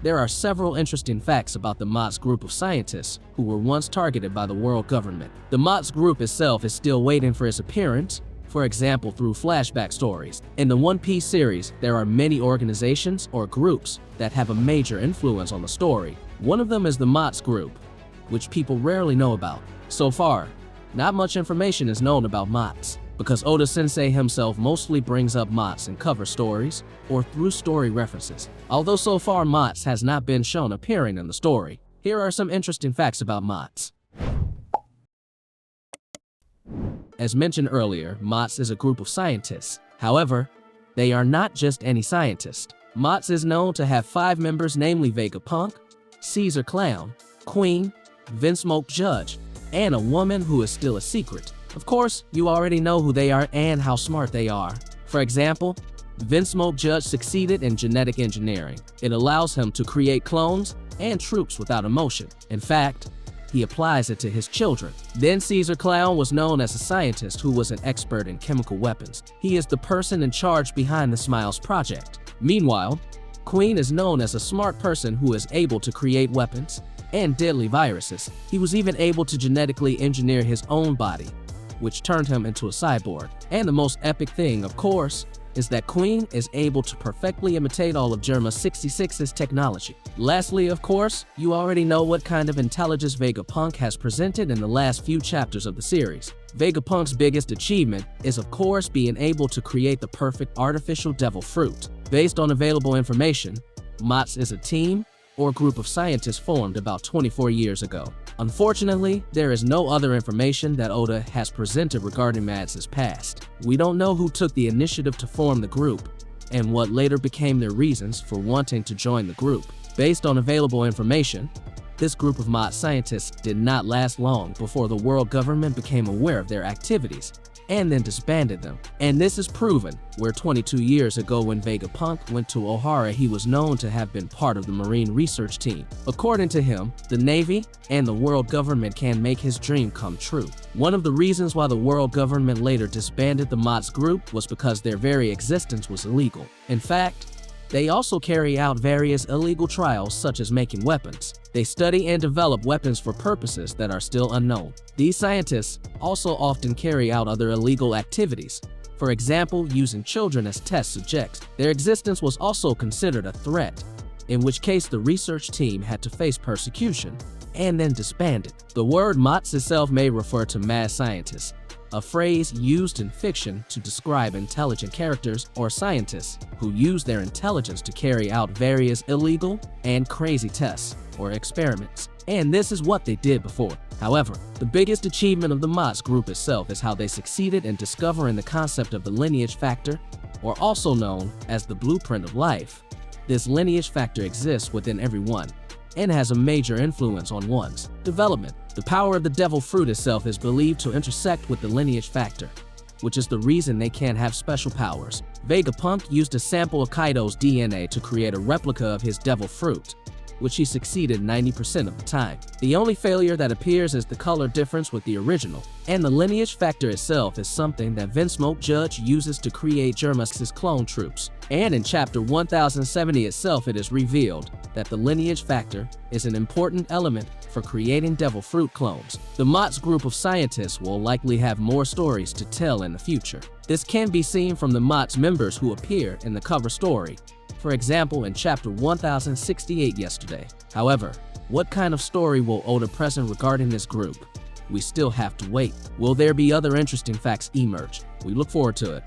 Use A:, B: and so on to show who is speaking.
A: There are several interesting facts about the MADS group of scientists who were once targeted by the world government. The MADS group itself is still waiting for its appearance, for example through flashback stories. In the One Piece series, there are many organizations or groups that have a major influence on the story. One of them is the MADS group, which people rarely know about. So far, not much information is known about MADS, because Oda Sensei himself mostly brings up MADS in cover stories or through story references. Although so far MADS has not been shown appearing in the story, here are some interesting facts about MADS. As mentioned earlier, MADS is a group of scientists. However, they are not just any scientist. MADS is known to have 5 members, namely Vegapunk, 𝐋𝐢𝐜𝐞𝐬𝐞, 𝐻YPEKAGE, and a woman who is still a secret. Of course, you already know who they are and how smart they are. For example, 𝐻YPEKAGE succeeded in genetic engineering. It allows him to create clones and troops without emotion. In fact, he applies it to his children. Then 𝐋𝐢𝐜𝐞𝐬𝐞 was known as a scientist who was an expert in chemical weapons. He is the person in charge behind the SMILES project. Meanwhile, Queen is known as a smart person who is able to create weapons and deadly viruses. He was even able to genetically engineer his own body, which turned him into a cyborg. And the most epic thing, of course, is that Queen is able to perfectly imitate all of Germa-66's technology. Lastly, of course, you already know what kind of intelligence Vegapunk has presented in the last few chapters of the series. Vegapunk's biggest achievement is, of course, being able to create the perfect artificial devil fruit. Based on available information, MADS is a team or group of scientists formed about 24 years ago. Unfortunately, there is no other information that Oda has presented regarding MADS' past. We don't know who took the initiative to form the group, and what later became their reasons for wanting to join the group. Based on available information, this group of MADS scientists did not last long before the world government became aware of their activities and then disbanded them. And this is proven where 22 years ago when Vegapunk went to Ohara, he was known to have been part of the Marine research team. According to him, the Navy and the world government can make his dream come true. One of the reasons why the world government later disbanded the MADS group was because their very existence was illegal. In fact, they also carry out various illegal trials such as making weapons. They study and develop weapons for purposes that are still unknown. These scientists also often carry out other illegal activities. For example, using children as test subjects. Their existence was also considered a threat, in which case the research team had to face persecution and then disbanded. The word MADS itself may refer to mad scientists, a phrase used in fiction to describe intelligent characters or scientists who use their intelligence to carry out various illegal and crazy tests or experiments. And this is what they did before. However, the biggest achievement of the MADS group itself is how they succeeded in discovering the concept of the lineage factor, or also known as the blueprint of life. This lineage factor exists within everyone and has a major influence on one's development. The power of the devil fruit itself is believed to intersect with the lineage factor, which is the reason they can have special powers. Vegapunk used a sample of Kaido's DNA to create a replica of his devil fruit, which he succeeded 90% of the time. The only failure that appears is the color difference with the original, and the lineage factor itself is something that 𝐻YPEKAGE uses to create Germa's clone troops. And in chapter 1070 itself, it is revealed that the lineage factor is an important element for creating devil fruit clones. The MADS group of scientists will likely have more stories to tell in the future. This can be seen from the MADS members who appear in the cover story, for example in chapter 1068 yesterday. However, what kind of story will Oda present regarding this group? We still have to wait. Will there be other interesting facts emerge? We look forward to it.